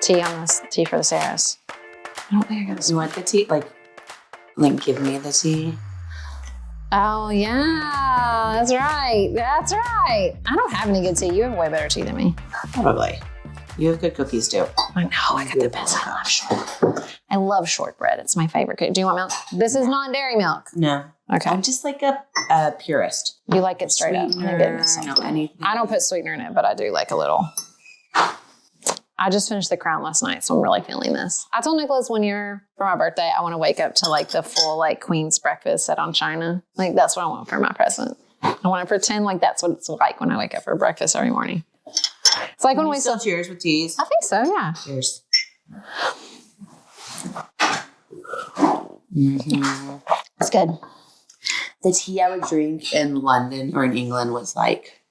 tea on this. Tea for the Saras. I don't think I got. You want the tea? Like give me the tea. Oh yeah, that's right. That's right. I don't have any good tea. You have way better tea than me. Probably. You have good cookies too. I know. I got the best. I love shortbread. I love shortbread. It's my favorite cookie. Do you want milk? This is non-dairy milk. No. Okay. I'm just like a purist. You like it straight up. Anything. I don't put sweetener in it, but I do like a little. I just finished The Crown last night, so I'm really feeling this. I told Nicholas one year for my birthday, I want to wake up to like the full like Queen's breakfast set on China. Like that's what I want for my present. I want to pretend like that's what it's like when I wake up for breakfast every morning. It's like when we still cheers with teas. I think so, yeah. Cheers. Mm-hmm. It's good. The tea I would drink in London or in England was like,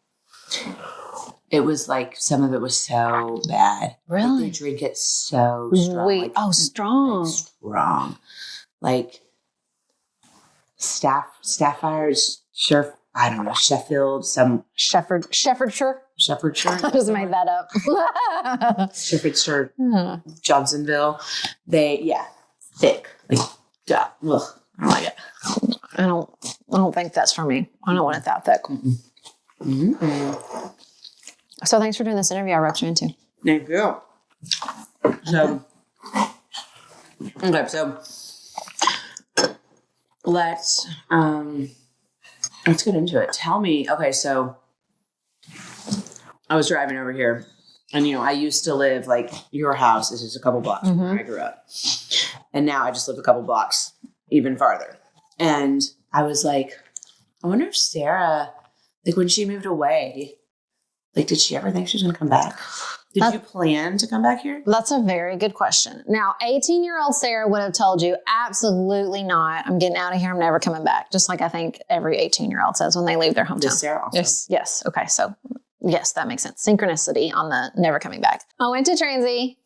it was like some of it was so bad. Really? Like, they drink it so strong. Wait, like, strong. Like, strong. Like Staffordshire, I don't know, Sheffield, some Shepherdshire. Shepherdshire. I just made that up. Shepherdshire, Johnsonville. Thick. Like, duh. Ugh, I don't like it. I don't think that's for me. I don't want it that thick. Mm-hmm. So thanks for doing this interview I roped you into. Thank you. So let's get into it. Tell me, okay, so I was driving over here and, I used to live like your house is just a couple blocks from where I grew up. And now I just live a couple blocks even farther. And I was like, I wonder if Sarah, like when she moved away, like did she ever think she was going to come back? Did you plan to come back here? That's a very good question. Now, 18-year-old Sarah would have told you, absolutely not. I'm getting out of here. I'm never coming back. Just like I think every 18-year-old says when they leave their hometown. Does Sarah also? Yes. Okay. So yes, that makes sense. Synchronicity on the never coming back. I went to Transy.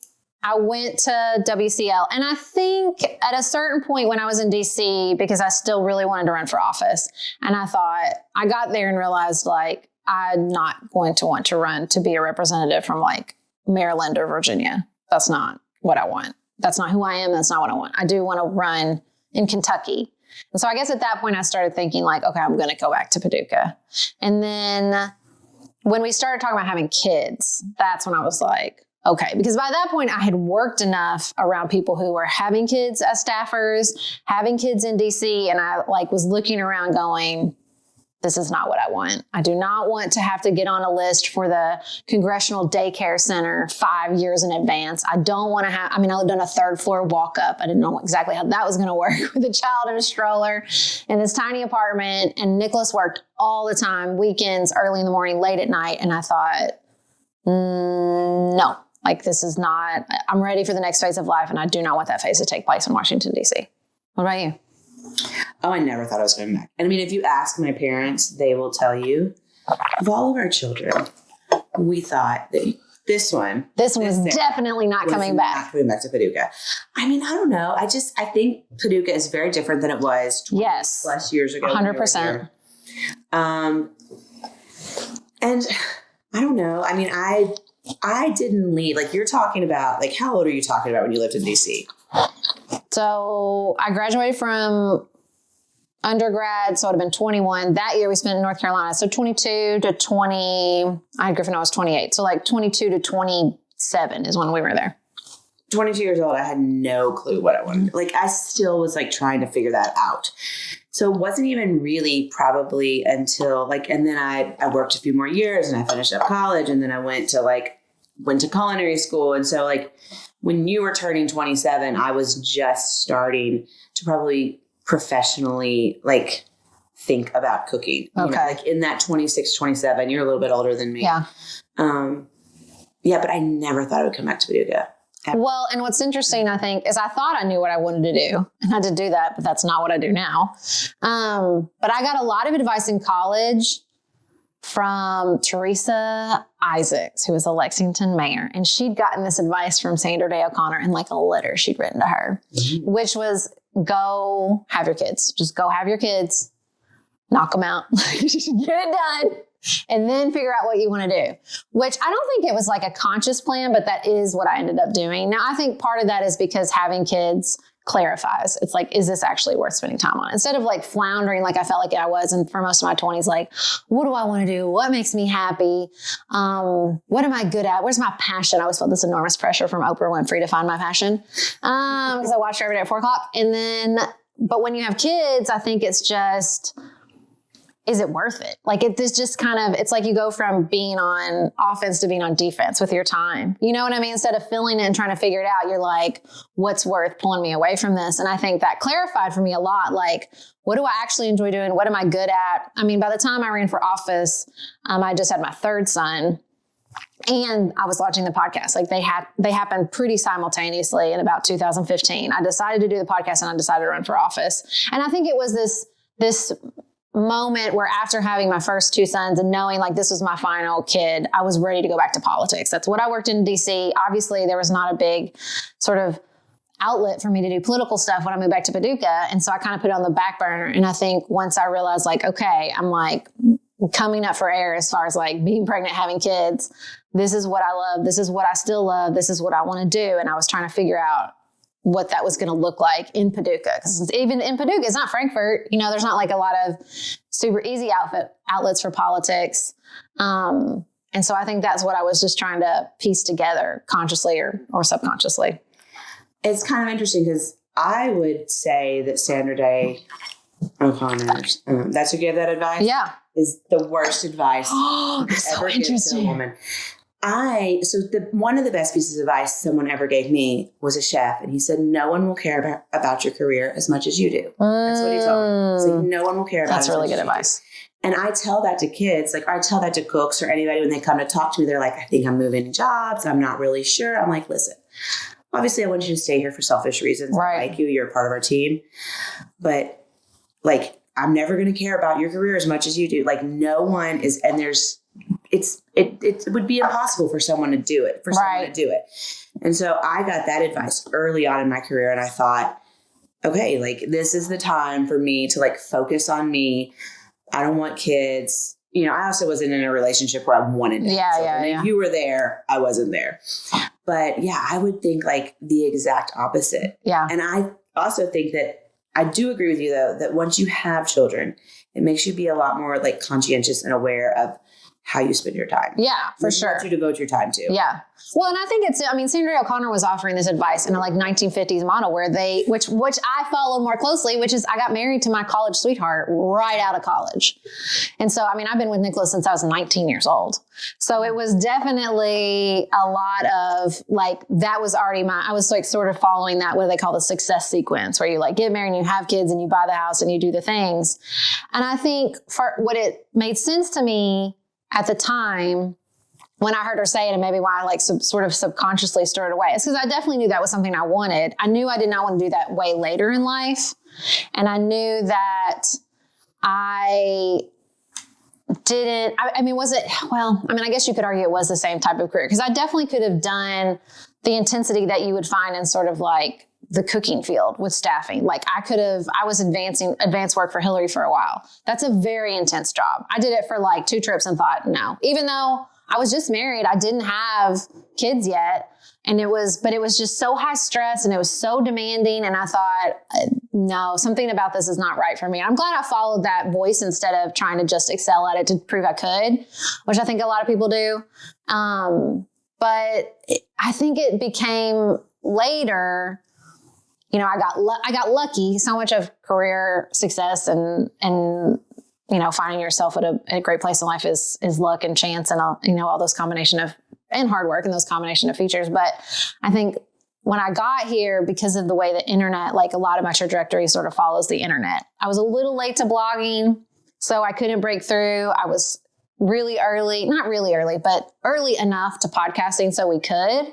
I went to WCL. And I think at a certain point when I was in DC, because I still really wanted to run for office, and I thought, I got there and realized like, I'm not going to want to run to be a representative from like Maryland or Virginia. That's not what I want. That's not who I am. That's not what I want. I do want to run in Kentucky. And so I guess at that point I started thinking like, okay, I'm going to go back to Paducah. And then when we started talking about having kids, that's when I was like, okay, because by that point I had worked enough around people who were having kids as staffers, having kids in DC. And I like was looking around going, this is not what I want. I do not want to have to get on a list for the Congressional Daycare Center 5 years in advance. I don't want to have, I lived on a third floor walk up. I didn't know exactly how that was going to work with a child in a stroller in this tiny apartment. And Nicholas worked all the time, weekends, early in the morning, late at night. And I thought, no, like this is not, I'm ready for the next phase of life. And I do not want that phase to take place in Washington, D.C. What about you? Oh, I never thought I was coming back. And if you ask my parents, they will tell you, of all of our children, we thought that this one was definitely not coming back. Not coming back to Paducah. I don't know. I think Paducah is very different than it was 20 plus years ago. 100%. And I don't know. I didn't leave. Like you're talking about, like how old are you talking about when you lived in DC? So I graduated from undergrad, so it would have been 21. That year we spent in North Carolina. So 22 to 20, I had Griffin, I was 28. So like 22 to 27 is when we were there. 22 years old, I had no clue what I wanted. Like I still was like trying to figure that out. So it wasn't even really probably until like, and then I worked a few more years and I finished up college and then I went to culinary school. And so like when you were turning 27, I was just starting to probably professionally like think about cooking. Okay. Like in that 26, 27, you're a little bit older than me. Yeah. But I never thought I would come back to Paducah. Well, and what's interesting, I think, is I thought I knew what I wanted to do and I did do that, but that's not what I do now. But I got a lot of advice in college from Teresa Isaacs, who was a Lexington mayor. And she'd gotten this advice from Sandra Day O'Connor in like a letter she'd written to her, which was go have your kids. Just go have your kids, knock them out, get it done. and then figure out what you want to do, which I don't think it was like a conscious plan, but that is what I ended up doing. Now, I think part of that is because having kids clarifies. It's like, is this actually worth spending time on? Instead of like floundering like I felt like I was, and for most of my 20s, like, what do I want to do? What makes me happy? What am I good at? Where's my passion? I always felt this enormous pressure from Oprah Winfrey to find my passion, because I watched her every day at 4:00. But when you have kids, I think it's just, is it worth it? Like this just kind of, it's like you go from being on offense to being on defense with your time. You know what I mean? Instead of filling it and trying to figure it out, you're like, what's worth pulling me away from this? And I think that clarified for me a lot. Like, what do I actually enjoy doing? What am I good at? I mean, by the time I ran for office, I just had my third son. And I was watching the podcast. Like they happened pretty simultaneously in about 2015. I decided to do the podcast and I decided to run for office. And I think it was this moment where after having my first two sons and knowing like this was my final kid, I was ready to go back to politics. That's what I worked in DC. Obviously, there was not a big sort of outlet for me to do political stuff when I moved back to Paducah. And so I kind of put it on the back burner. And I think once I realized like, okay, I'm like coming up for air as far as like being pregnant, having kids. This is what I love. This is what I still love. This is what I want to do. And I was trying to figure out what that was going to look like in Paducah. Because even in Paducah, it's not Frankfurt. You know, there's not like a lot of super easy outlets for politics. And so I think that's what I was just trying to piece together consciously or subconsciously. It's kind of interesting because I would say that Sandra Day O'Connor's, that's who gave that advice? Yeah. Is the worst advice that's ever so given to a woman. One of the best pieces of advice someone ever gave me was a chef, and he said, no one will care about your career as much as you do. That's what he told me. It's like, no one will care about it. That's really good advice. And I tell that to kids, like I tell that to cooks or anybody when they come to talk to me. They're like, I think I'm moving jobs. I'm not really sure. I'm like, listen, obviously I want you to stay here for selfish reasons. Right. I like you. You're a part of our team. But like, I'm never going to care about your career as much as you do. Like no one is, and it would be impossible for someone to do it, And so I got that advice early on in my career. And I thought, okay, like this is the time for me to like focus on me. I don't want kids. You know, I also wasn't in a relationship where I wanted it. If you were there, I wasn't there. But yeah, I would think like the exact opposite. Yeah. And I also think that I do agree with you though, that once you have children, it makes you be a lot more like conscientious and aware of how you spend your time. Yeah, for sure. What you devote your time to. Yeah. Well, and I think Sandra Day O'Connor was offering this advice in a like 1950s model where which I followed more closely, which is I got married to my college sweetheart right out of college. And so, I've been with Nicholas since I was 19 years old. So it was definitely a lot of like, that was already I was like sort of following that, what they call the success sequence, where you like get married and you have kids and you buy the house and you do the things. And I think for what it made sense to me at the time, when I heard her say it, and maybe why I like sort of subconsciously stirred away, it's because I definitely knew that was something I wanted. I knew I did not want to do that way later in life. And I knew that I didn't, I guess you could argue it was the same type of career, because I definitely could have done the intensity that you would find in sort of like the cooking field with staffing. Like I was advanced work for Hillary for a while. That's a very intense job. I did it for like 2 trips and thought, no, even though I was just married, I didn't have kids yet. And it was just so high stress and it was so demanding. And I thought, no, something about this is not right for me. I'm glad I followed that voice instead of trying to just excel at it to prove I could, which I think a lot of people do. But I think it became later, I got lucky. So much of career success and finding yourself at a great place in life is luck and chance and all those combination of, and hard work and those combination of features. But I think when I got here, because of the way the internet, like a lot of my trajectory sort of follows the internet, I was a little late to blogging, so I couldn't break through. I was really early, not really early, but early enough to podcasting so we could.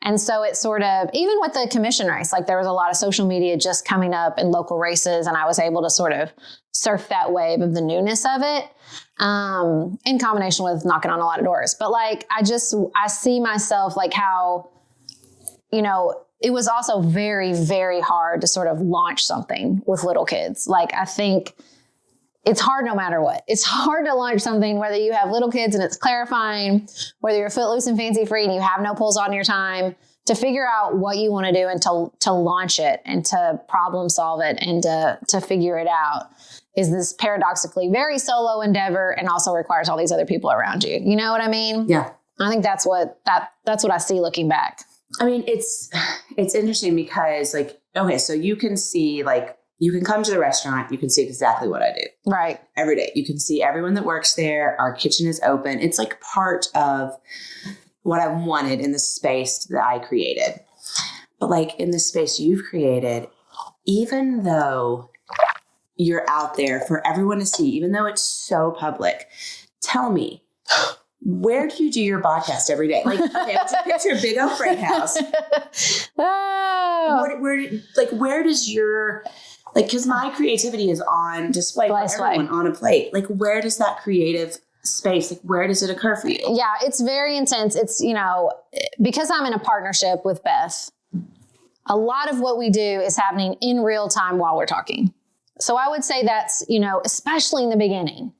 And so it sort of, even with the commission race, like there was a lot of social media just coming up in local races, and I was able to sort of surf that wave of the newness of it, in combination with knocking on a lot of doors. But like, I see myself like how, it was also very, very hard to sort of launch something with little kids. Like, I think it's hard no matter what. It's hard to launch something, whether you have little kids and it's clarifying, whether you're footloose and fancy free and you have no pulls on your time, to figure out what you want to do and to launch it and to problem solve it and to figure it out is this paradoxically very solo endeavor and also requires all these other people around you. You know what I mean? Yeah. I think that's what I see looking back. I mean, it's interesting because like, okay, so you can see like, you can come to the restaurant, you can see exactly what I do. Right. Every day. You can see everyone that works there. Our kitchen is open. It's like part of what I wanted in the space that I created. But like in the space you've created, even though you're out there for everyone to see, even though it's so public, tell me, where do you do your podcast every day? Like, okay, let's picture a big old freight house. Oh. Where does your, like, because my creativity is on display for everyone on a plate. Like, where does that creative space, like, where does it occur for you? Yeah, it's very intense. It's, because I'm in a partnership with Beth, a lot of what we do is happening in real time while we're talking. So I would say that's, especially in the beginning,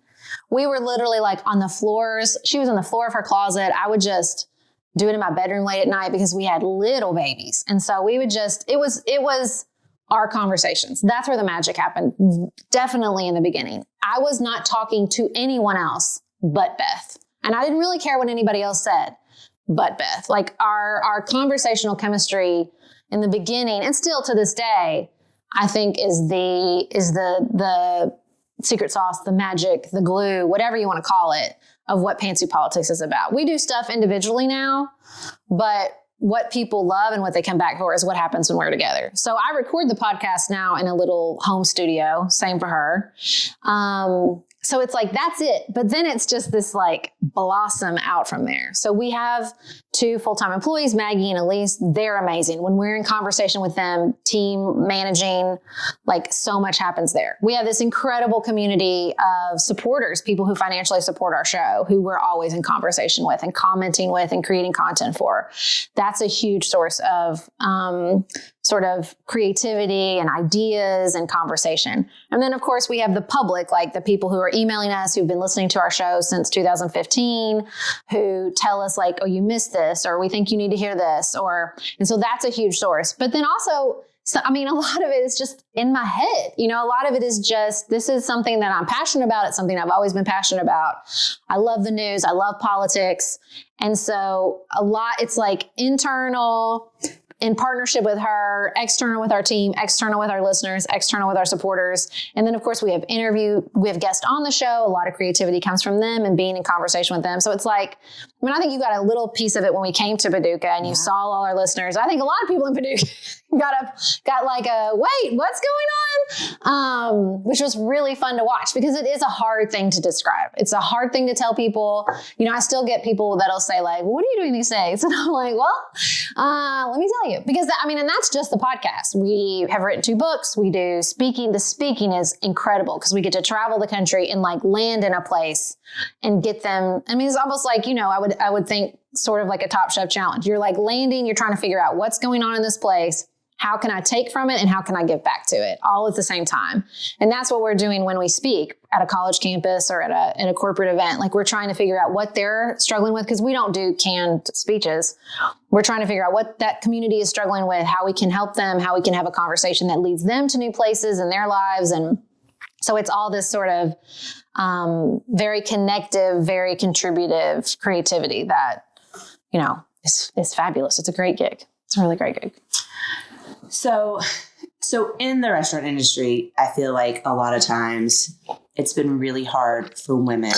we were literally like on the floors. She was on the floor of her closet. I would just do it in my bedroom late at night because we had little babies. And so we would just, it was our conversations. That's where the magic happened. Definitely in the beginning. I was not talking to anyone else but Beth. And I didn't really care what anybody else said but Beth. Like our conversational chemistry in the beginning, and still to this day, I think is the secret sauce, the magic, the glue, whatever you want to call it, of what Pantsuit Politics is about. We do stuff individually now, but what people love and what they come back for is what happens when we're together. So I record the podcast now in a little home studio, same for her. So it's like, that's it. But then it's just this like blossom out from there. So we have 2 full-time employees, Maggie and Elise. They're amazing. When we're in conversation with them, team managing, like so much happens there. We have this incredible community of supporters, people who financially support our show, who we're always in conversation with and commenting with and creating content for. That's a huge source of sort of creativity and ideas and conversation. And then of course we have the public, like the people who are emailing us, who've been listening to our show since 2015, who tell us like, oh, you missed this, or we think you need to hear this, and so that's a huge source. But then also, a lot of it is just in my head. A lot of it is just, this is something that I'm passionate about. It's something I've always been passionate about. I love the news. I love politics. And so it's like internal, in partnership with her, external with our team, external with our listeners, external with our supporters. And then of course we have guests on the show. A lot of creativity comes from them and being in conversation with them. So it's like, I think you got a little piece of it when we came to Paducah and you saw all our listeners. I think a lot of people in Paducah got like wait, what's going on? Which was really fun to watch because it is a hard thing to describe. It's a hard thing to tell people. I still get people that'll say like, what are you doing these days? And I'm like, well, let me tell you, because and that's just the podcast. We have written 2 books. We do speaking. The speaking is incredible because we get to travel the country and like land in a place and get them. It's almost like, I would think sort of like a Top Chef challenge. You're like landing, you're trying to figure out what's going on in this place. How can I take from it and how can I give back to it all at the same time? And that's what we're doing when we speak at a college campus or at a corporate event. Like we're trying to figure out what they're struggling with because we don't do canned speeches. We're trying to figure out what that community is struggling with, how we can help them, how we can have a conversation that leads them to new places in their lives. And so it's all this sort of very connective, very contributive creativity that, is fabulous. It's a great gig. It's a really great gig. So in the restaurant industry, I feel like a lot of times it's been really hard for women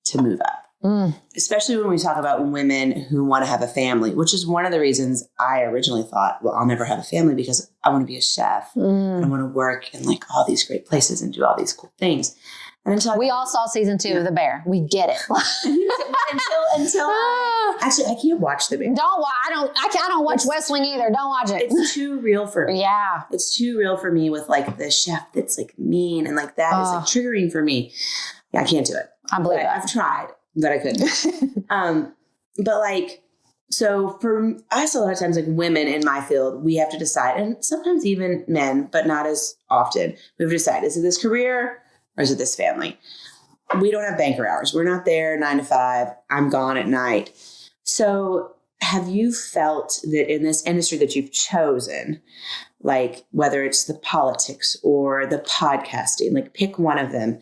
to move up, especially when we talk about women who want to have a family, which is one of the reasons I originally thought, well, I'll never have a family because I want to be a chef. And I want to work in like all these great places and do all these cool things. And we all saw season 2 of The Bear. We get it. until actually, I can't watch The Bear. I don't watch West Wing either. Don't watch it. It's too real for me. Yeah, it's too real for me with like the chef that's like mean and like that is like triggering for me. Yeah, I can't do it. I believe that. I've tried, but I couldn't. But like, so for us, a lot of times, like women in my field, we have to decide, and sometimes even men, but not as often. We have to decide: is it this career or is it this family? We don't have banker hours. We're not there 9 to 5. I'm gone at night. So have you felt that in this industry that you've chosen, like whether it's the politics or the podcasting, like pick one of them,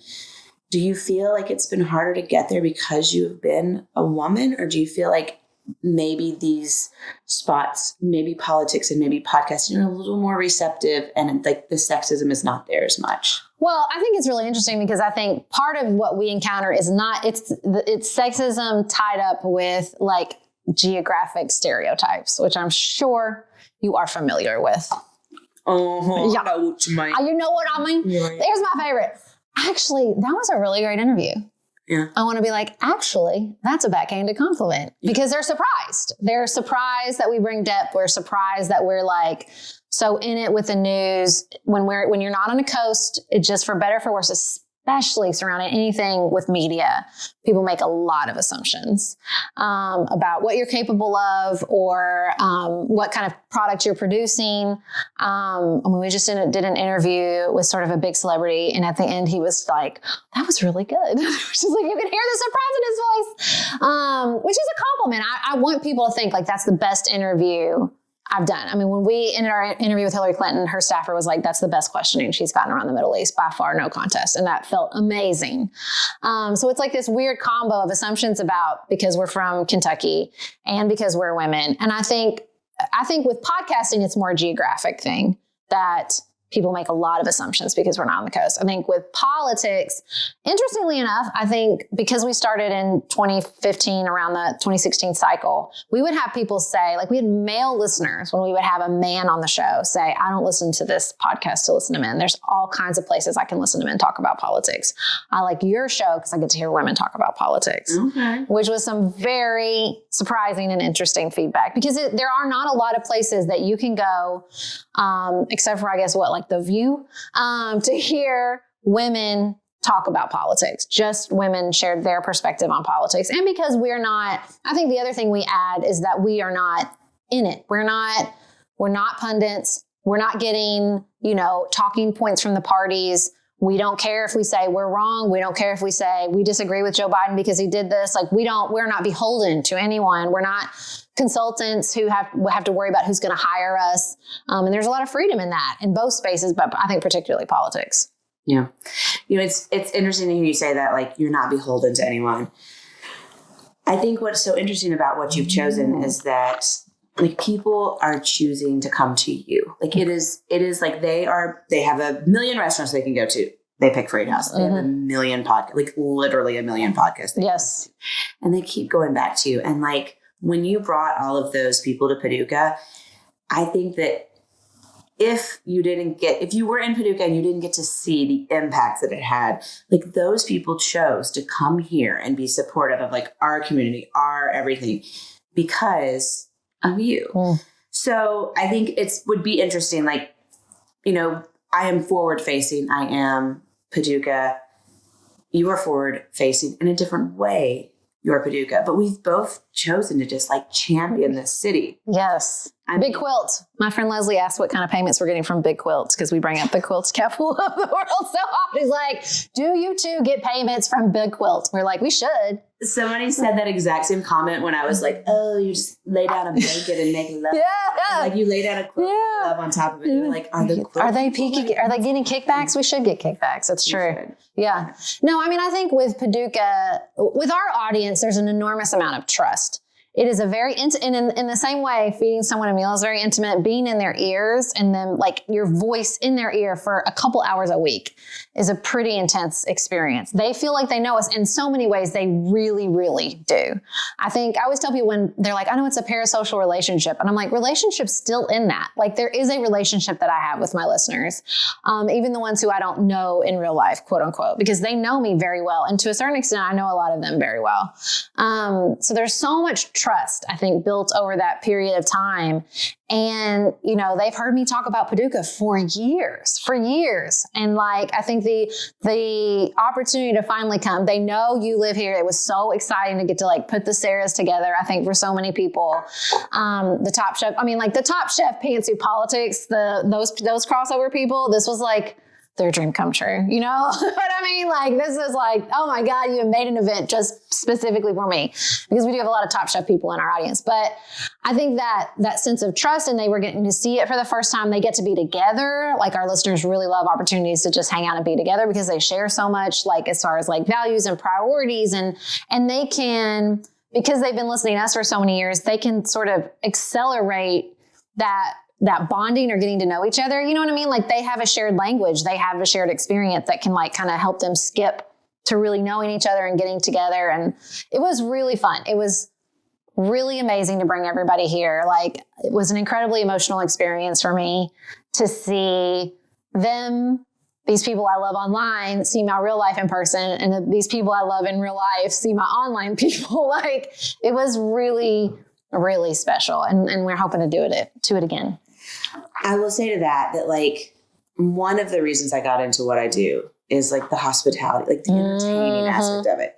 do you feel like it's been harder to get there because you've been a woman? Or do you feel like maybe these spots, maybe politics and maybe podcasting are a little more receptive and like the sexism is not there as much? Well, I think it's really interesting because I think part of what we encounter is it's sexism tied up with like geographic stereotypes, which I'm sure you are familiar with. Oh, yeah. You know what I mean? Yeah. There's my favorite. Actually, that was a really great interview. Yeah. I want to be like, actually, that's a backhanded compliment because they're surprised. They're surprised that we bring depth. We're surprised that we're like so in it with the news when you're not on a coast. It's just for better or for worse, especially surrounding anything with media. People make a lot of assumptions about what you're capable of or what kind of product you're producing. We just did an interview with sort of a big celebrity, and at the end he was like, "That was really good." She's like, "You can hear the surprise in his voice," which is a compliment. I want people to think like that's the best interview I've done. I mean, when we ended our interview with Hillary Clinton, her staffer was like, that's the best questioning she's gotten around the Middle East by far, no contest. And that felt amazing. So it's like this weird combo of assumptions about because we're from Kentucky and because we're women. And I think with podcasting, it's more a geographic thing that people make a lot of assumptions because we're not on the coast. I think with politics, interestingly enough, I think because we started in 2015 around the 2016 cycle, we would have people say, like we had male listeners when we would have a man on the show say, I don't listen to this podcast to listen to men. There's all kinds of places I can listen to men talk about politics. I like your show because I get to hear women talk about politics, which was some very surprising and interesting feedback because there are not a lot of places that you can go, except for, I guess, like The View, to hear women talk about politics. Just women shared their perspective on politics. And because we're not, I think the other thing we add is that we are not in it. We're not pundits. We're not getting, talking points from the parties. We don't care if we say we're wrong. We don't care if we say we disagree with Joe Biden because he did this. Like we're not beholden to anyone. We're not consultants who have to worry about who's going to hire us. And there's a lot of freedom in that in both spaces, but I think particularly politics. Yeah. It's interesting to hear you say that, like, you're not beholden to anyone. I think what's so interesting about what you've chosen is that like people are choosing to come to you. Like it is like they have a million restaurants they can go to. They pick Freight House. They have a million podcasts, like literally a million podcasts. Yes. And they keep going back to you. And like, when you brought all of those people to Paducah, I think that if you were in Paducah and you didn't get to see the impact that it had, like those people chose to come here and be supportive of like our community, our everything because of you. So I think would be interesting. Like, I am forward facing. I am Paducah. You are forward facing in a different way. You're Paducah, but we've both chosen to just like champion this city. Yes. Big Quilt. My friend Leslie asked what kind of payments we're getting from Big Quilts because we bring up the quilts capital of the world so often. He's like, do you two get payments from Big Quilt? We're like, we should. Somebody said that exact same comment when I was like, oh, you just lay down a blanket and make love. Yeah. Like you lay down a quilt and love on top of it. They're like, are they getting kickbacks? We should get kickbacks. That's true. Yeah. No, I mean, I think with Paducah, with our audience, there's an enormous amount of trust. It is a very, in the same way, feeding someone a meal is very intimate. Being in their ears and then like your voice in their ear for a couple hours a week is a pretty intense experience. They feel like they know us in so many ways. They really, really do. I always tell people when they're like, I know it's a parasocial relationship. And I'm like, relationship's still in that. Like there is a relationship that I have with my listeners. Even the ones who I don't know in real life, quote unquote, because they know me very well. And to a certain extent, I know a lot of them very well. So there's so much trust, I think, built over that period of time. And, they've heard me talk about Paducah for years. And like, I think the opportunity to finally come, they know you live here. It was so exciting to get to like put the Saras together. I think for so many people, the Top Chef, the Top Chef pantsuit politics, those crossover people, this was their dream come true. You know what I mean? Like, this is like, oh my God, you have made an event just specifically for me, because we do have a lot of Top Chef people in our audience. But I think that sense of trust, and they were getting to see it for the first time. They get to be together. Like, our listeners really love opportunities to just hang out and be together, because they share so much, like, as far as like values and priorities, and they can, because they've been listening to us for so many years, they can sort of accelerate that bonding or getting to know each other. You know what I mean? Like, they have a shared language. They have a shared experience that can like kind of help them skip to really knowing each other and getting together. And it was really fun. It was really amazing to bring everybody here. Like, it was an incredibly emotional experience for me to see them, these people I love online, see my real life in person, and these people I love in real life see my online people. Like, it was really, really special. And we're hoping to do it again. I will say to that like, one of the reasons I got into what I do is like the hospitality, like the entertaining aspect of it.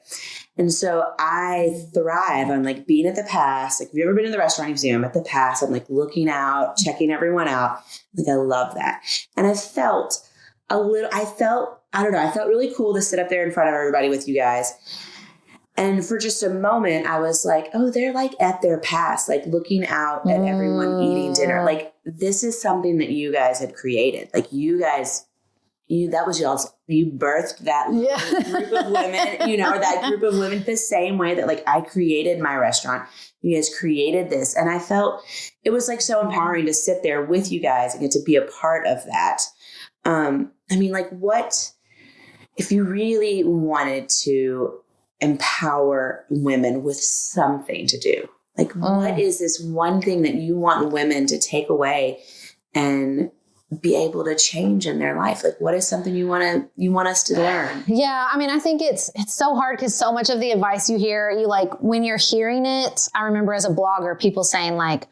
And so I thrive on like being at the pass. Like, if you've ever been in the restaurant, you've seen I'm at the pass. I'm like looking out, checking everyone out. Like, I love that. And I felt really cool to sit up there in front of everybody with you guys. And for just a moment, I was like, oh, they're like at their pass, like looking out at everyone eating dinner. Like, this is something that you guys had created. Like, that was y'all's, you birthed that group of women, you know, or that group of women the same way that like I created my restaurant. You guys created this. And I felt it was like so empowering to sit there with you guys and get to be a part of that. I mean, like, what if you really wanted to empower women with something to do? Like, what is this one thing that you want women to take away and be able to change in their life? Like, what is something you want us to learn? Yeah. I mean, I think it's so hard, because so much of the advice you hear, you like, when you're hearing it, I remember as a blogger, people saying like,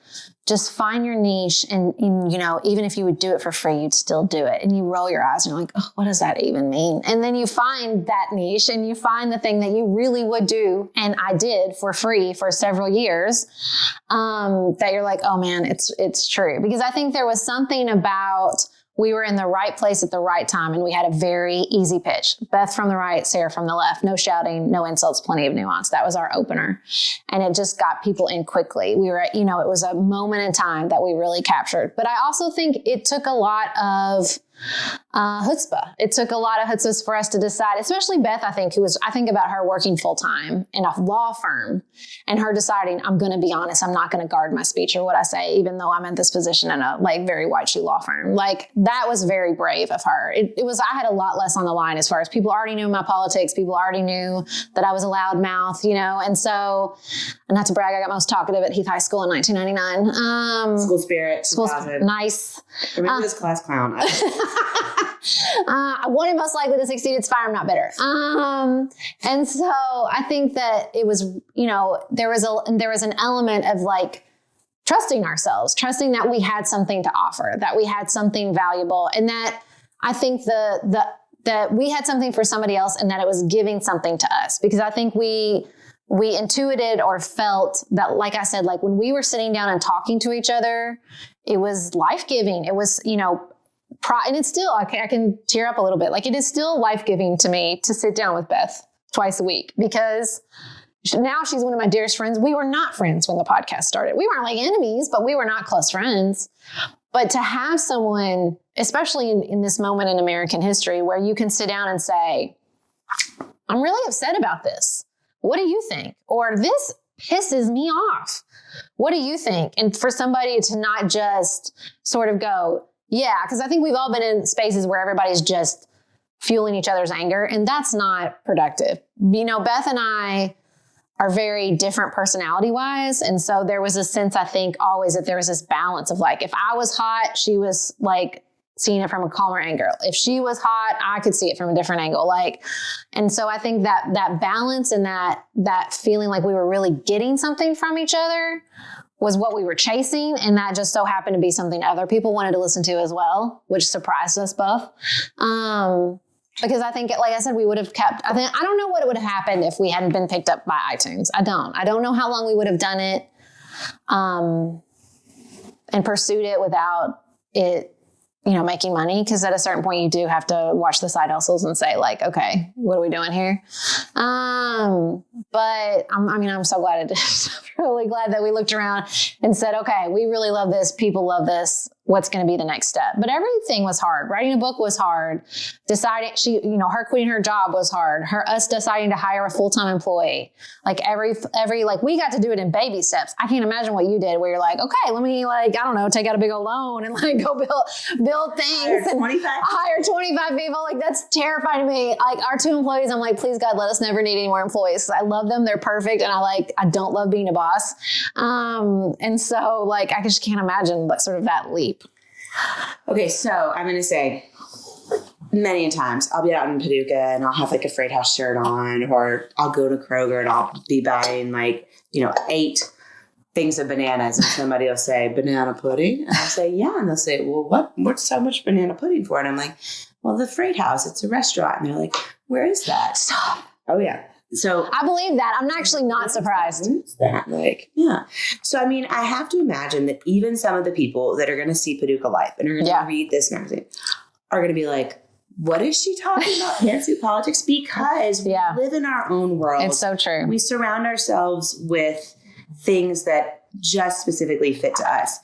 just find your niche, and you know, even if you would do it for free, you'd still do it. And you roll your eyes and you're like, oh, what does that even mean? And then you find that niche and you find the thing that you really would do. And I did for free for several years, that you're like, oh man, it's true. Because I think there was something about, we were in the right place at the right time, and we had a very easy pitch. Beth from the right, Sarah from the left. No shouting, no insults, plenty of nuance. That was our opener. And it just got people in quickly. We were, you know, it was a moment in time that we really captured. But I also think it took a lot of chutzpah. It took a lot of chutzpahs for us to decide, especially Beth, I think about her working full time in a law firm, and her deciding, I'm going to be honest, I'm not going to guard my speech or what I say, even though I'm in this position in a like very white shoe law firm. Like, that was very brave of her. I had a lot less on the line, as far as people already knew my politics. People already knew that I was a loud mouth, you know? And so, not to brag, I got most talkative at Heath High School in 1999. School spirit. Nice. Remember this class clown. I wanted most likely to succeed. It's fine. I'm not bitter. And so I think that it was, you know, there was an element of like trusting ourselves, trusting that we had something to offer, that we had something valuable, and that I think that we had something for somebody else, and that it was giving something to us. Because I think we intuited or felt that, like I said, like when we were sitting down and talking to each other, it was life-giving. It was, you know, and it's still, I can tear up a little bit. Like, it is still life-giving to me to sit down with Beth twice a week, because now she's one of my dearest friends. We were not friends when the podcast started. We weren't like enemies, but we were not close friends. But to have someone, especially in this moment in American history, where you can sit down and say, I'm really upset about this. What do you think? Or this pisses me off. What do you think? And for somebody to not just sort of go, yeah, because I think we've all been in spaces where everybody's just fueling each other's anger, and that's not productive. You know, Beth and I are very different personality-wise, and so there was a sense, I think, always that there was this balance of like, if I was hot, she was like seeing it from a calmer angle. If she was hot, I could see it from a different angle. Like, and so I think that balance and that feeling like we were really getting something from each other was what we were chasing. And that just so happened to be something other people wanted to listen to as well, which surprised us both. Because I think, like I said, we would have kept, I don't know what would have happened if we hadn't been picked up by iTunes. I don't know how long we would have done it, and pursued it without it making money. Cause at a certain point you do have to watch the side hustles and say like, okay, what are we doing here? But I'm so glad it did. I'm really glad that we looked around and said, okay, we really love this. People love this. What's going to be the next step? But everything was hard. Writing a book was hard. Deciding her quitting her job was hard. Us deciding to hire a full-time employee. Like we got to do it in baby steps. I can't imagine what you did where you're like, okay, let me take out a big old loan and go build things and hire 25 people. Like that's terrifying to me. Like our 2 employees, I'm like, please God, let us never need any more employees. I love them. They're perfect. And I don't love being a boss. And so I just can't imagine sort of that leap. Okay, so I'm going to say many times I'll be out in Paducah and I'll have a Freight House shirt on, or I'll go to Kroger and I'll be buying 8 things of bananas, and somebody will say banana pudding, and I'll say yeah, and they'll say, well, what's so much banana pudding for? And I'm like, well, the Freight House, it's a restaurant, and they're like, where is that? Stop. Oh yeah. So I believe that. I'm actually not surprised. What's that? Yeah. So, I have to imagine that even some of the people that are going to see Paducah Life and are going to read this magazine are going to be like, what is she talking about? Pantsuit politics? Because we live in our own world. It's so true. We surround ourselves with things that just specifically fit to us.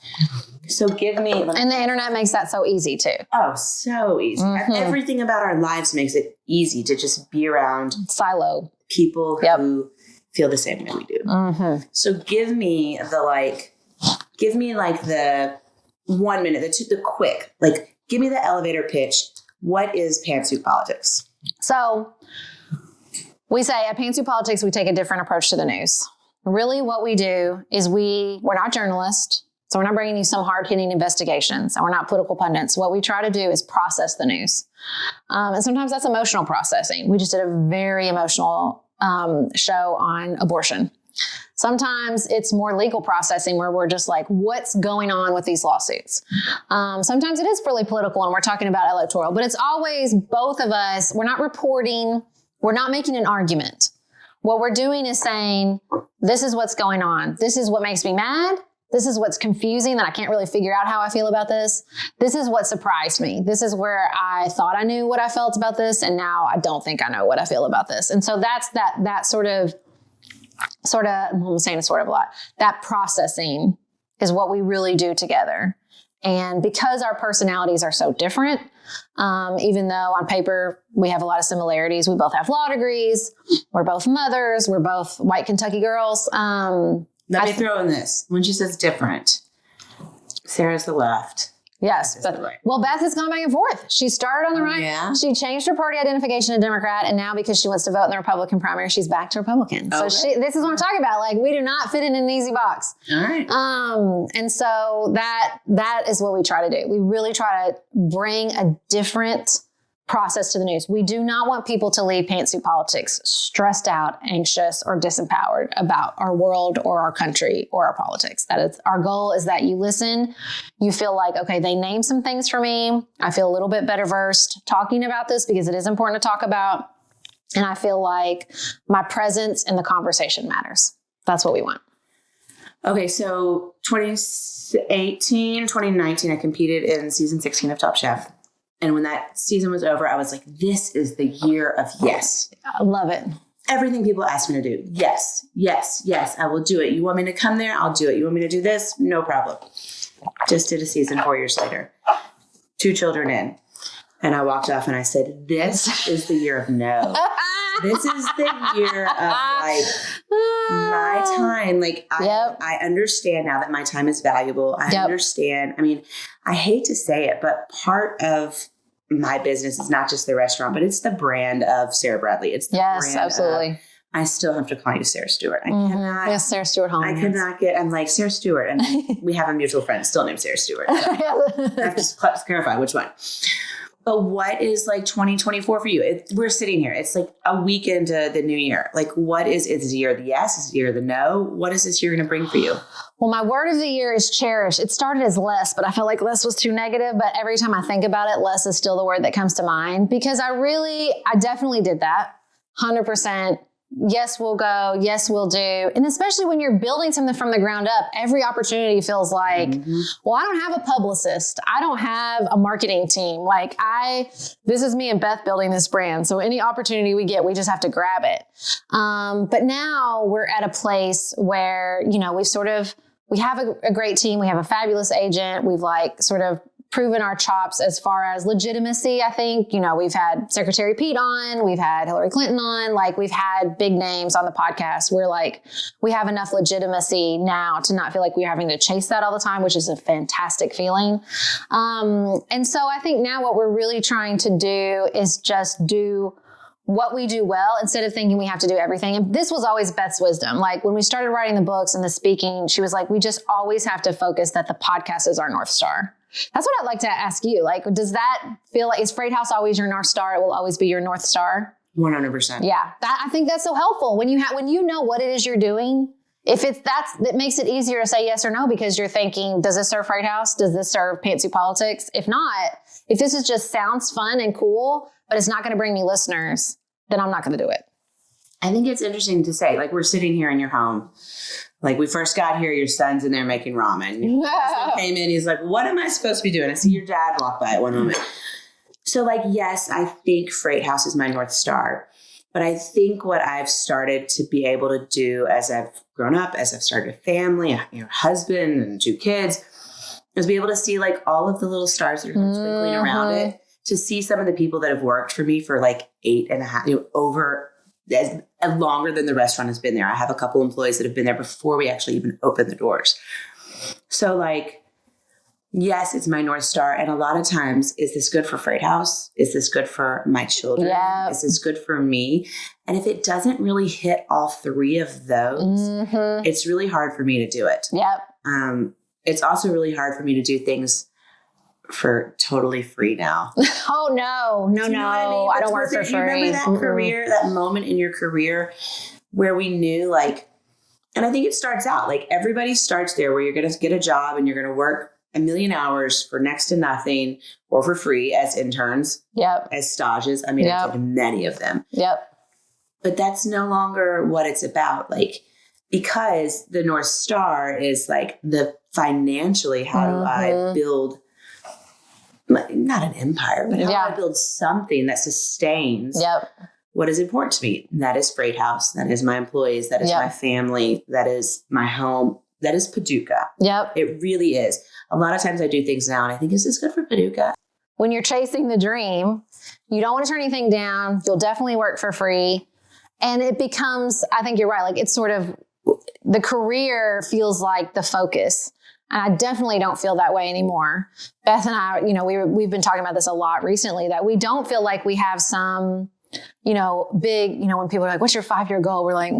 So and the internet makes that so easy too. Oh, so easy. Mm-hmm. Everything about our lives makes it easy to just be around silo people who feel the same way we do. Mm-hmm. So give me the 1 minute, the quick, give me the elevator pitch. What is Pantsuit politics? So we say at Pantsuit Politics, we take a different approach to the news. Really what we do is we're not journalists. So we're not bringing you some hard-hitting investigations, and we're not political pundits. What we try to do is process the news. And sometimes that's emotional processing. We just did a very emotional show on abortion. Sometimes it's more legal processing where we're just like, what's going on with these lawsuits? Sometimes it is really political and we're talking about electoral, but it's always both of us. We're not reporting. We're not making an argument. What we're doing is saying, this is what's going on. This is what makes me mad. This is what's confusing that I can't really figure out how I feel about this. This is what surprised me. This is where I thought I knew what I felt about this, and now I don't think I know what I feel about this. And so that's that sort of, I'm saying sort of a lot, that processing is what we really do together. And because our personalities are so different, even though on paper we have a lot of similarities, we both have law degrees, we're both mothers, we're both white Kentucky girls. Let me throw in this. When she says different, Sarah's the left. Yes. But, right. Well, Beth has gone back and forth. She started on the right. Yeah. She changed her party identification to Democrat. And now because she wants to vote in the Republican primary, she's back to Republican. Okay. So this is what I'm talking about. We do not fit in an easy box. All right. And so that is what we try to do. We really try to bring a different process to the news. We do not want people to leave Pantsuit Politics stressed out, anxious, or disempowered about our world or our country or our politics. That is our goal, is that you listen, you feel like, okay, they named some things for me. I feel a little bit better versed talking about this because it is important to talk about. And I feel like my presence in the conversation matters. That's what we want. Okay, so 2019, I competed in season 16 of Top Chef. And when that season was over, I was like, this is the year of yes. I love it. Everything people ask me to do. Yes, yes, yes, I will do it. You want me to come there? I'll do it. You want me to do this? No problem. Just did a season 4 years later. 2 children in. And I walked off and I said, this is the year of no. This is the year of my time. I understand now that my time is valuable. I understand. I mean, I hate to say it, but part of my business is not just the restaurant, but it's the brand of Sarah Bradley. It's the brand absolutely. I still have to call you Sarah Stewart. I cannot. Yes, Sarah Stewart-Holland. I cannot get. I'm like Sarah Stewart, and we have a mutual friend still named Sarah Stewart. So I have to clarify which one. But what is 2024 for you? We're sitting here. It's a week into the new year. What is the year of the yes? Is the year of the no? What is this year going to bring for you? Well, my word of the year is cherish. It started as less, but I felt like less was too negative. But every time I think about it, less is still the word that comes to mind because I definitely did that 100%. yes, we'll go. Yes, we'll do. And especially when you're building something from the ground up, every opportunity feels like, well, I don't have a publicist. I don't have a marketing team. Like this is me and Beth building this brand. So any opportunity we get, we just have to grab it. But now we're at a place where, you know, we have a great team. We have a fabulous agent. We've like sort of proven our chops as far as legitimacy. I think, you know, we've had Secretary Pete on, we've had Hillary Clinton on, like we've had big names on the podcast. We're like, we have enough legitimacy now to not feel like we're having to chase that all the time, which is a fantastic feeling. And so I think now what we're really trying to do is just do what we do well instead of thinking we have to do everything. And this was always Beth's wisdom. Like when we started writing the books and the speaking, she was like, we just always have to focus that the podcast is our North Star. That's what I'd like to ask you. Like, does that feel like, is Freight House always your North Star? It will always be your North Star? 100%. Yeah. I think that's so helpful when you know what it is you're doing. If that makes it easier to say yes or no, because you're thinking, does this serve Freight House? Does this serve Pantsuit Politics? If not, if this is just sounds fun and cool, but it's not going to bring me listeners, then I'm not going to do it. I think it's interesting to say, like, we're sitting here in your home. Like, we first got here, your son's in there making ramen. Your husband came in, he's like, what am I supposed to be doing? I see your dad walk by at one moment. So, like, yes, I think Freight House is my North Star. But I think what I've started to be able to do as I've grown up, as I've started a family, a husband and 2 kids, is be able to see, like, all of the little stars that are twinkling around it. To see some of the people that have worked for me for, like, 8.5, over as longer than the restaurant has been there. I have a couple employees that have been there before we actually even opened the doors. So, like, yes, it's my North Star. And a lot of times, is this good for Freight House? Is this good for my children? Yep. Is this good for me? And if it doesn't really hit all 3 of those, it's really hard for me to do it. Yep. It's also really hard for me to do things for totally free now. Oh, no. You know what I mean? I don't work for free. You remember that career, that moment in your career where we knew, like, and I think it starts out, like, everybody starts there where you're going to get a job and you're going to work 1 million hours for next to nothing or for free as interns, as stages. I mean, I did many of them. But that's no longer what it's about. Like, because the North Star is like the financially, how do I build not an empire, but how do I build something that sustains what is important to me? And that is Freight House. That is my employees. That is my family. That is my home. That is Paducah. It really is. A lot of times I do things now and I think, is this good for Paducah? When you're chasing the dream, you don't want to turn anything down. You'll definitely work for free. And it becomes, I think you're right. Like, it's sort of, the career feels like the focus. And I definitely don't feel that way anymore. Beth and I, you know, we've been talking about this a lot recently, that we don't feel like we have some, you know, big, you know, when people are like, what's your 5-year goal? We're like,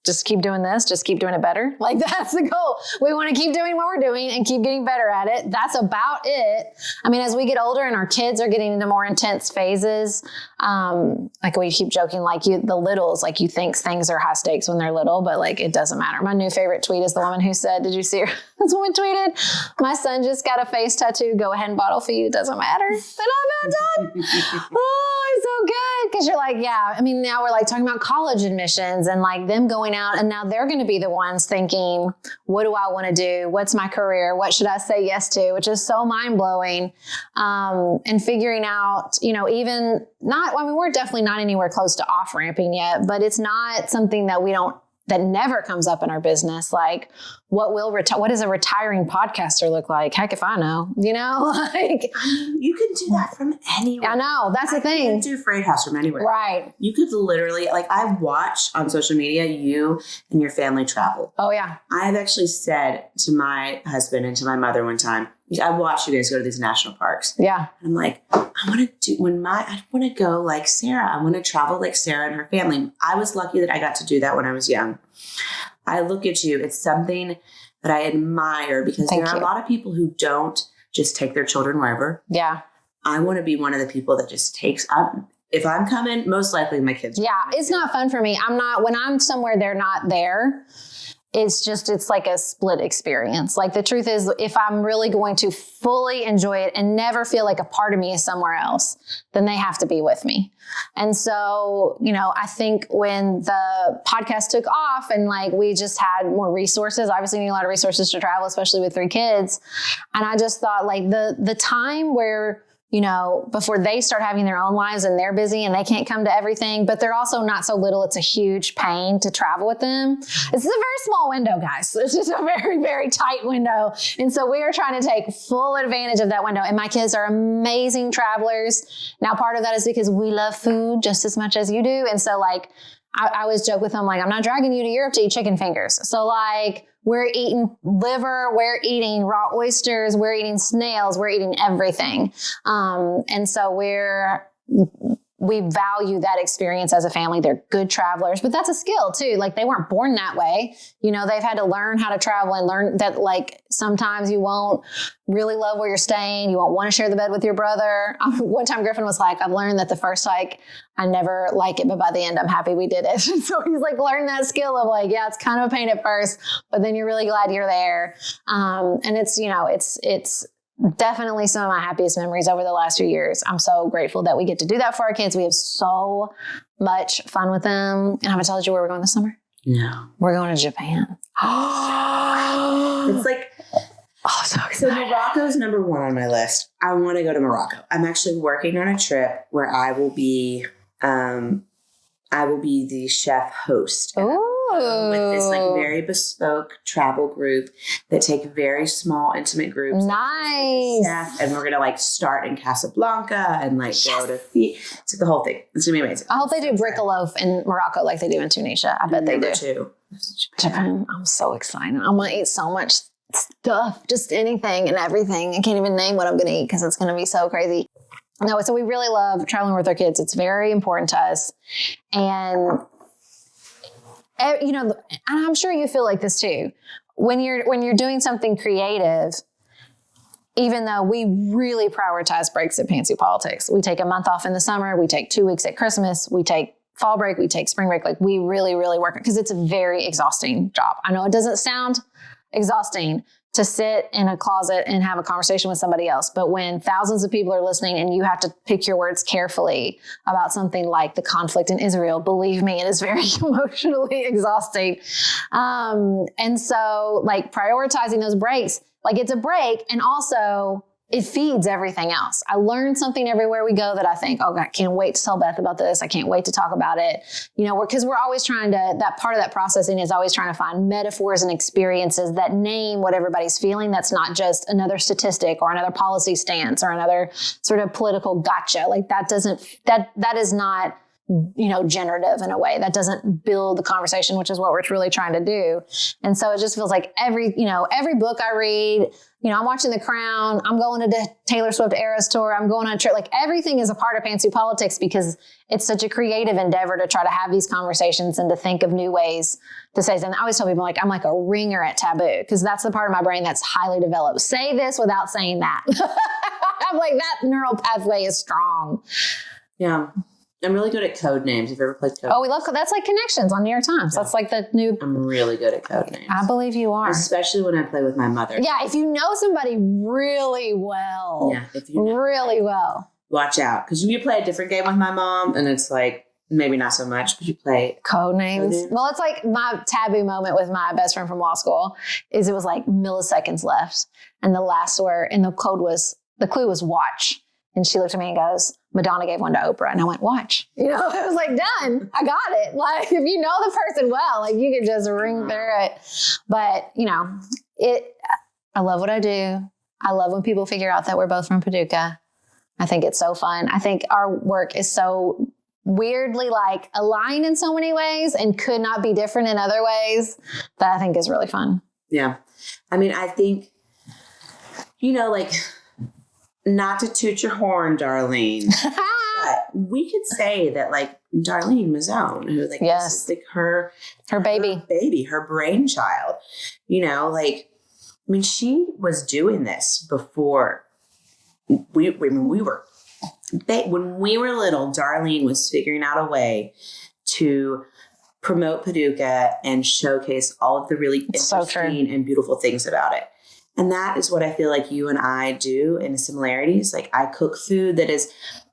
just keep doing this, just keep doing it better. Like, that's the goal. We want to keep doing what we're doing and keep getting better at it. That's about it. I mean, as we get older and our kids are getting into more intense phases, like we keep joking, like the littles, like you think things are high stakes when they're little, but like, it doesn't matter. My new favorite tweet is the woman who said, did you see her? This woman tweeted, my son just got a face tattoo. Go ahead and bottle feed. It doesn't matter. Then I'm not done. Oh, it's so good. Cause you're like, yeah, I mean, now we're like talking about college admissions and like them going out, and now they're going to be the ones thinking, what do I want to do? What's my career? What should I say yes to? Which is so mind blowing. And figuring out, you know, even not, I mean, we're definitely not anywhere close to off ramping yet, but it's not something that that never comes up in our business. Like, what does a retiring podcaster look like? Heck, if I know, you know, like, you can do that from anywhere. I know, that's the thing. You can do Freight House from anywhere. Right. You could literally, like, I watch on social media, you and your family travel. Oh yeah. I've actually said to my husband and to my mother one time, I watched you guys go to these national parks. Yeah. And I'm like, I want to go like Sarah. I want to travel like Sarah and her family. I was lucky that I got to do that when I was young. I look at you. It's something that I admire because there are a lot of people who don't just take their children wherever. Yeah. I want to be one of the people that just takes up. If I'm coming, most likely my kids. Yeah. It's not fun for me. When I'm somewhere, they're not there. it's like a split experience. Like the truth is, if I'm really going to fully enjoy it and never feel like a part of me is somewhere else, then they have to be with me. And so, I think when the podcast took off and like we just had more resources, obviously need a lot of resources to travel, especially with 3 kids. And I just thought like the time where, before they start having their own lives and they're busy and they can't come to everything, but they're also not so little. It's a huge pain to travel with them. It's a very small window, guys. It's just a very, very tight window. And so we are trying to take full advantage of that window. And my kids are amazing travelers. Now, part of that is because we love food just as much as you do. And so like, I always joke with them, like, I'm not dragging you to Europe to eat chicken fingers. So like, we're eating liver, we're eating raw oysters, we're eating snails, we're eating everything. And so we value that experience as a family. They're good travelers, but that's a skill too. Like they weren't born that way. They've had to learn how to travel and learn that like sometimes you won't really love where you're staying. You won't want to share the bed with your brother. One time Griffin was like, I've learned that the first hike, I never like it, but by the end, I'm happy we did it. And so he's like, learn that skill of like, yeah, it's kind of a pain at first, but then you're really glad you're there. And it's, it's definitely some of my happiest memories over the last few years. I'm so grateful that we get to do that for our kids. We have so much fun with them. And I haven't told you where we're going this summer? No. We're going to Japan. It's like, so excited. So Morocco's number 1 on my list. I want to go to Morocco. I'm actually working on a trip where I will be the chef host. With this like very bespoke travel group that take very small, intimate groups. Nice. Chef, and we're gonna like start in Casablanca and like go to it's like the whole thing. It's gonna be amazing. I hope they do brickaloaf in Morocco like they do in Tunisia. I bet they do. Too. Japan. I'm so excited. I'm gonna eat so much stuff, just anything and everything. I can't even name what I'm gonna eat because it's gonna be so crazy. No, so we really love traveling with our kids. It's very important to us. And and I'm sure you feel like this too. When you're doing something creative, even though we really prioritize breaks at Pantsuit Politics, we take a month off in the summer, we take 2 weeks at Christmas, we take fall break, we take spring break. Like we really, really work because it's a very exhausting job. I know it doesn't sound exhausting to sit in a closet and have a conversation with somebody else. But when thousands of people are listening and you have to pick your words carefully about something like the conflict in Israel, believe me, it is very emotionally exhausting. And so like prioritizing those breaks, like it's a break and also it feeds everything else. I learn something everywhere we go that I think, oh God, I can't wait to tell Beth about this. I can't wait to talk about it. Because we're always trying to, that part of that processing is always trying to find metaphors and experiences that name what everybody's feeling. That's not just another statistic or another policy stance or another sort of political gotcha. Like that is not, generative in a way that doesn't build the conversation, which is what we're really trying to do. And so it just feels like every book I read, I'm watching The Crown, I'm going to the Taylor Swift Eras tour, I'm going on a trip, like everything is a part of Pantsuit Politics because it's such a creative endeavor to try to have these conversations and to think of new ways to say something. I always tell people like, I'm like a ringer at taboo because that's the part of my brain that's highly developed. Say this without saying that. I'm like, that neural pathway is strong. Yeah. I'm really good at code names. Have you ever played code? Oh, we love that's like Connections on New York Times. Yeah. That's like the new. I'm really good at code names. I believe you are, especially when I play with my mother. Yeah, if you know somebody really well. Yeah, if you know really well, watch out because you play a different game with my mom, and it's like maybe not so much, but you play code names. Well, it's like my taboo moment with my best friend from law school. Is it was like milliseconds left, and the last word and the clue was watch. And she looked at me and goes, Madonna gave one to Oprah. And I went, watch. It was like, done. I got it. Like, if you know the person well, like you can just ring through it. But, I love what I do. I love when people figure out that we're both from Paducah. I think it's so fun. I think our work is so weirdly like aligned in so many ways and could not be different in other ways that I think is really fun. Yeah. I mean, I think, not to toot your horn, Darlene, but we could say that like Darlene Mazzone, who like, yes. This is like her baby, her brainchild, she was doing this before when we were little. Darlene was figuring out a way to promote Paducah and showcase all of the really interesting and beautiful things about it. And that is what I feel like you and I do in similarities. Like I cook food that is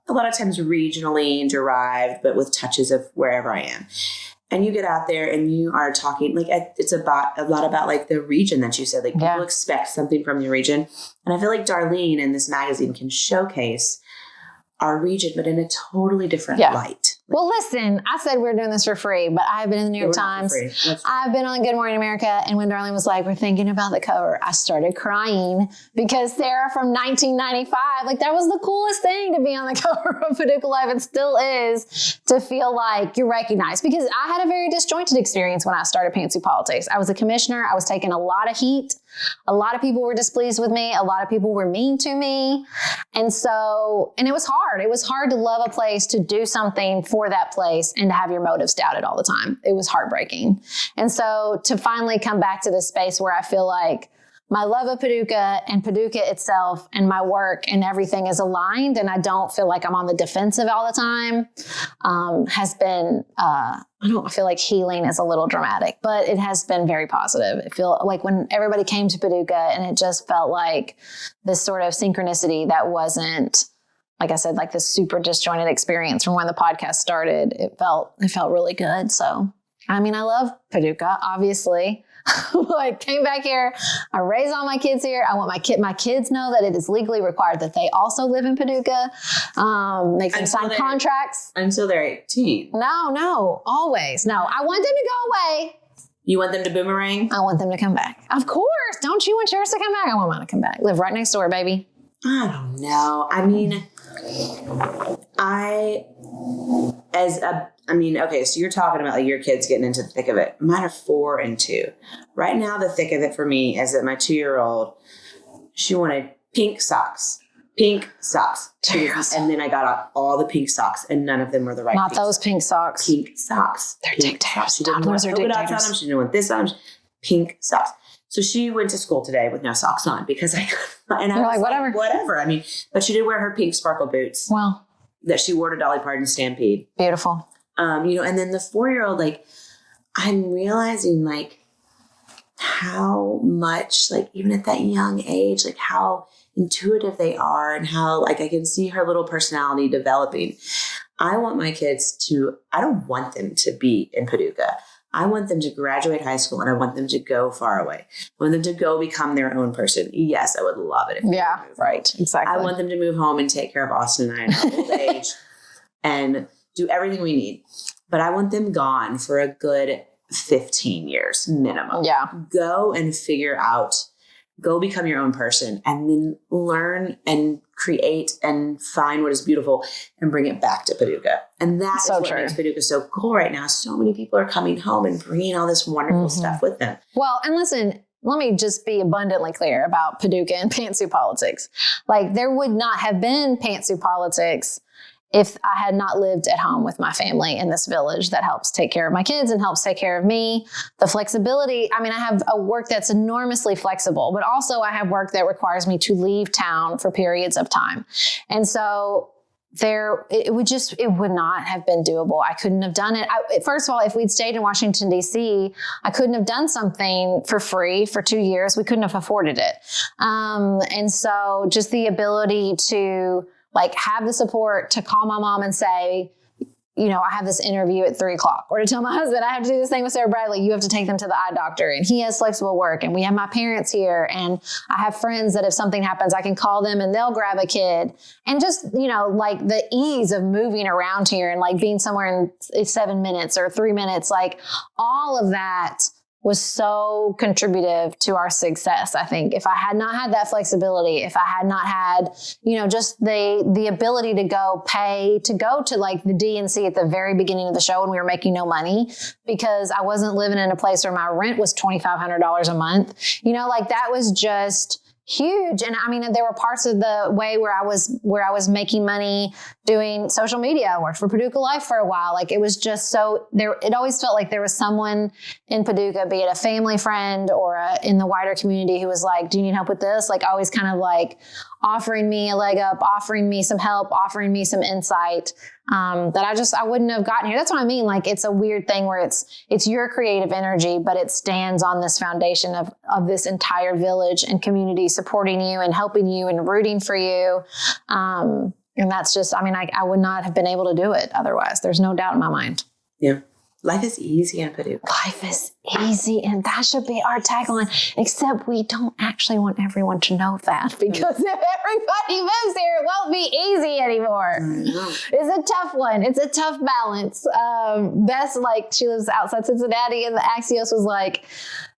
a lot of times regionally derived, but with touches of wherever I am. And you get out there and you are talking, like it's about a lot about like the region that you said, like people expect something from your region. And I feel like Darlene in this magazine can showcase our region, but in a totally different light. Well, listen, I said we're doing this for free, but I've been in the New York Times. I've been on Good Morning America. And when Darlene was like, we're thinking about the cover, I started crying because Sarah from 1995, like that was the coolest thing to be on the cover of Paducah Live. It still is, to feel like you're recognized, because I had a very disjointed experience when I started Pantsuit Politics. I was a commissioner. I was taking a lot of heat. A lot of people were displeased with me. A lot of people were mean to me. And it was hard. It was hard to love a place, to do something for that place, and to have your motives doubted all the time. It was heartbreaking. And so to finally come back to this space where I feel like my love of Paducah and Paducah itself and my work and everything is aligned, and I don't feel like I'm on the defensive all the time, has been, I feel like healing is a little dramatic, but it has been very positive. I feel like when everybody came to Paducah, and it just felt like this sort of synchronicity that wasn't, like I said, like this super disjointed experience from when the podcast started. It felt really good. So, I mean, I love Paducah, obviously. Like came back here. I raised all my kids here. I want my kids know that it is legally required that they also live in Paducah. Make them sign contracts. Until they're 18. No, always. No, I want them to go away. You want them to boomerang? I want them to come back. Of course. Don't you want yours to come back? I want mine to come back. Live right next door, baby. I don't know. I mean, okay, so you're talking about like your kids getting into the thick of it. Mine are 4 and 2. Right now, the thick of it for me is that my 2-year-old, she wanted pink socks. And then I got all the pink socks, and none of them were the right. Not those pink socks. Pink socks. They're dictators. She didn't want polka dots on them. She didn't want this on them. Pink socks. So she went to school today with no socks on because I couldn't. And I was like, whatever. I mean, but she did wear her pink sparkle boots. Well, that she wore to Dolly Parton Stampede. Beautiful. And then the 4-year-old, like, I'm realizing like how much, like, even at that young age, like how intuitive they are and how, like, I can see her little personality developing. I want my kids I don't want them to be in Paducah. I want them to graduate high school, and I want them to go far away. I want them to go become their own person. Yes, I would love it. Exactly. I want them to move home and take care of Austin and I in our old age and do everything we need. But I want them gone for a good 15 years minimum. Yeah. Go and figure out, go become your own person, and then learn and create and find what is beautiful and bring it back to Paducah. And that is what makes Paducah so cool right now. So many people are coming home and bringing all this wonderful stuff with them. Well, and listen, let me just be abundantly clear about Paducah and Pantsuit Politics. Like, there would not have been Pantsuit Politics if I had not lived at home with my family in this village that helps take care of my kids and helps take care of me. The flexibility, I mean, I have a work that's enormously flexible, but also I have work that requires me to leave town for periods of time. And so it would not have been doable. I couldn't have done it. First of all, if we'd stayed in Washington, D.C., I couldn't have done something for free for 2 years. We couldn't have afforded it. And so just the ability to have the support to call my mom and say, I have this interview at 3:00, or to tell my husband, I have to do this thing with Sarah Bradley. You have to take them to the eye doctor, and he has flexible work, and we have my parents here, and I have friends that if something happens, I can call them and they'll grab a kid. And just, the ease of moving around here and being somewhere in 7 minutes or 3 minutes, all of that was so contributive to our success. I think if I had not had that flexibility, if I had not had, just the ability to go to the DNC at the very beginning of the show when we were making no money, because I wasn't living in a place where my rent was $2,500 a month, that was just huge. And I mean, there were parts of the way where I was making money doing social media. I worked for Paducah Life for a while. Like it was just so there, it always felt like there was someone in Paducah, be it a family friend or in the wider community who was like, do you need help with this? Like always kind of like offering me a leg up, offering me some help, offering me some insight, that I wouldn't have gotten here. That's what I mean. Like it's a weird thing where it's your creative energy, but it stands on this foundation of this entire village and community supporting you and helping you and rooting for you. And that's just, I mean, I would not have been able to do it otherwise. There's no doubt in my mind. Yeah. Life is easy in Paducah. Life is easy. And that should be our tagline, except we don't actually want everyone to know that, because if everybody moves here, it won't be easy anymore. It's a tough one. It's a tough balance. That's like, she lives outside Cincinnati and the Axios was like,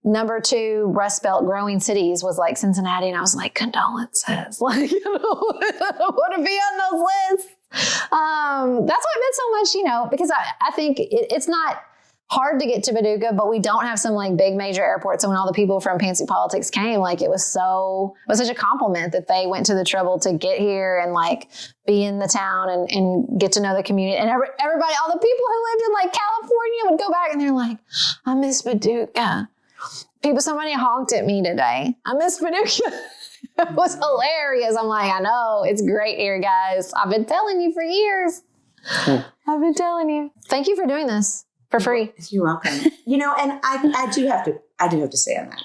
number 2 Rust Belt growing cities was like Cincinnati. And I was like, condolences. Like, I don't want to be on those lists. That's why it meant so much, because I think it's not hard to get to Paducah, but we don't have some like big major airports. So when all the people from Fancy Politics came, like it was such a compliment that they went to the trouble to get here and like be in the town and get to know the community. And everybody, all the people who lived in like California would go back and they're like, I miss Paducah. Somebody honked at me today. I miss Paducah. It was hilarious. I'm like, I know, it's great here, guys. I've been telling you for years. I've been telling you. Thank you for doing this for free. You're welcome. And I do have to say on that.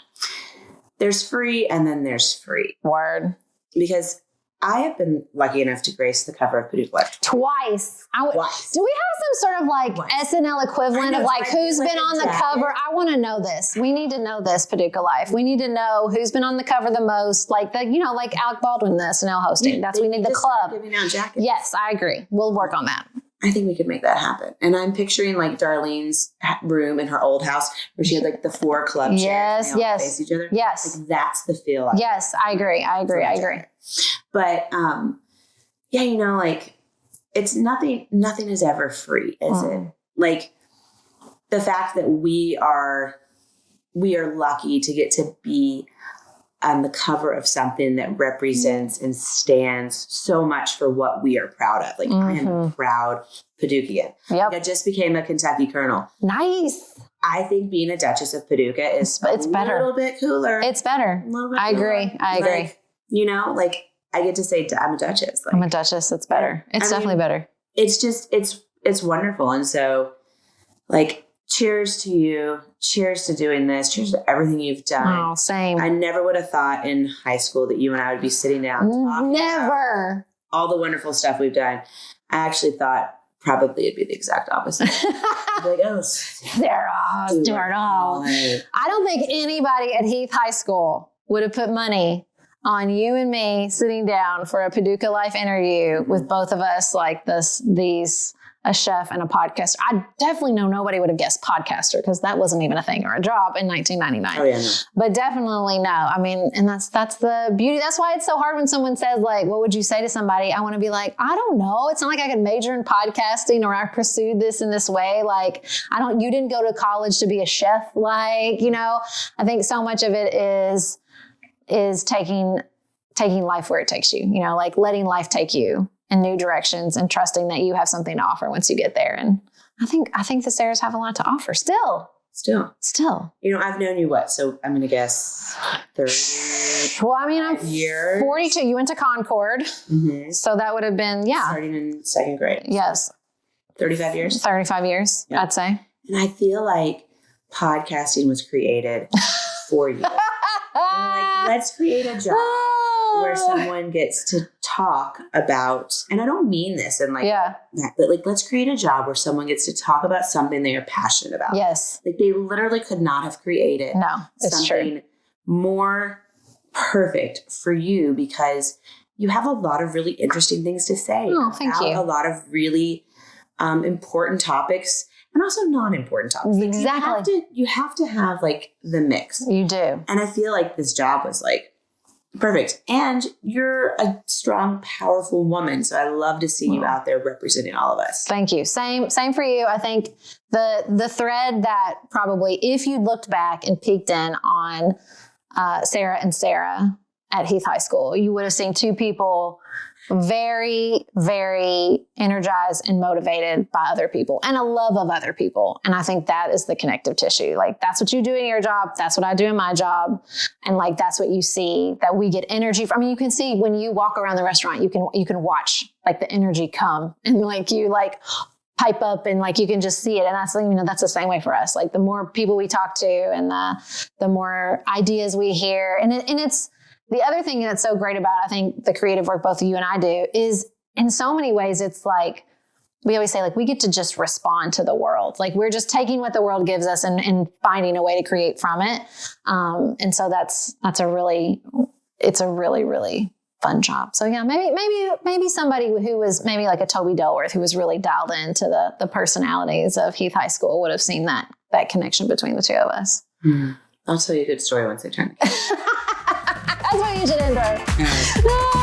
There's free and then there's free. Word. Because I have been lucky enough to grace the cover of Paducah Life. Twice. Twice. Do we have some sort of like SNL equivalent of like who's been on the cover? I want to know this. We need to know this, Paducah Life. We need to know who's been on the cover the most. Like like Alec Baldwin, the SNL hosting. We need the club. Giving out jackets. Yes, I agree. We'll work on that. I think we could make that happen. And I'm picturing like Darlene's room in her old house where she had like the 4 club chairs. Yes. Face each other. Yes. Like, that's the feel. Yes, I agree. But, like it's nothing is ever free, is it? Like the fact that we are lucky to get to be on the cover of something that represents and stands so much for what we are proud of. Like I am a proud Paducahian. Yep. Like, I just became a Kentucky Colonel. Nice. I think being a Duchess of Paducah is it's better. A little bit cooler. It's better. A little bit I agree. Like, I get to say I'm a Duchess. Like, I'm a Duchess. It's better. It's definitely better. It's just, it's wonderful. And so like, cheers to you. Cheers to doing this. Cheers to everything you've done. Oh, same. I never would have thought in high school that you and I would be sitting down talking about all the wonderful stuff we've done. I actually thought probably it'd be the exact opposite. Like, oh, Sarah Stewart-Holland. I don't think anybody at Heath High School would have put money on you and me sitting down for a Paducah Life interview with both of us like these a chef and a podcaster. I definitely know nobody would have guessed podcaster because that wasn't even a thing or a job in 1999. Oh, yeah, no. But definitely no. I mean, and that's the beauty. That's why it's so hard when someone says like, what would you say to somebody? I want to be like, I don't know. It's not like I could major in podcasting or I pursued this in this way. Like, you didn't go to college to be a chef. Like, I think so much of it is taking life where it takes you, like letting life take you in new directions and trusting that you have something to offer once you get there. And I think the Sarahs have a lot to offer still. I've known you so I'm going to guess 30. Well, I mean, I'm years. 42. You went to Concord. Mm-hmm. So that would have been, starting in 2nd grade. Yes. 35 years? 35 years, yeah. I'd say. And I feel like podcasting was created for you. Let's create a job where someone gets to talk about, and I don't mean this in that, but let's create a job where someone gets to talk about something they are passionate about. Yes. Like they literally could not have created something more perfect for you because you have a lot of really interesting things to say. Oh, thank you. A lot of really important topics. And also non-important topics. Exactly. You have to have the mix. You do. And I feel like this job was perfect. And you're a strong, powerful woman. So I love to see you out there representing all of us. Thank you. Same for you. I think the thread that probably, if you looked back and peeked in on Sarah and Sarah at Heath High School, you would have seen 2 people very, very energized and motivated by other people and a love of other people. And I think that is the connective tissue. Like, that's what you do in your job. That's what I do in my job. And like, that's what you see, that we get energy from. I mean, you can see when you walk around the restaurant, you can watch like the energy come, and like you like pipe up, and like you can just see it. And that's, that's the same way for us. Like, the more people we talk to and the more ideas we hear. And it's the other thing that's so great about, I think, the creative work both you and I do is, in so many ways, it's like, we always say, like, we get to just respond to the world. Like, we're just taking what the world gives us and finding a way to create from it. And so it's a really, really fun job. So yeah, maybe somebody who was maybe like a Toby Delworth, who was really dialed into the personalities of Heath High School, would have seen that connection between the two of us. I'll tell you a good story once they turn. That's what you should end with.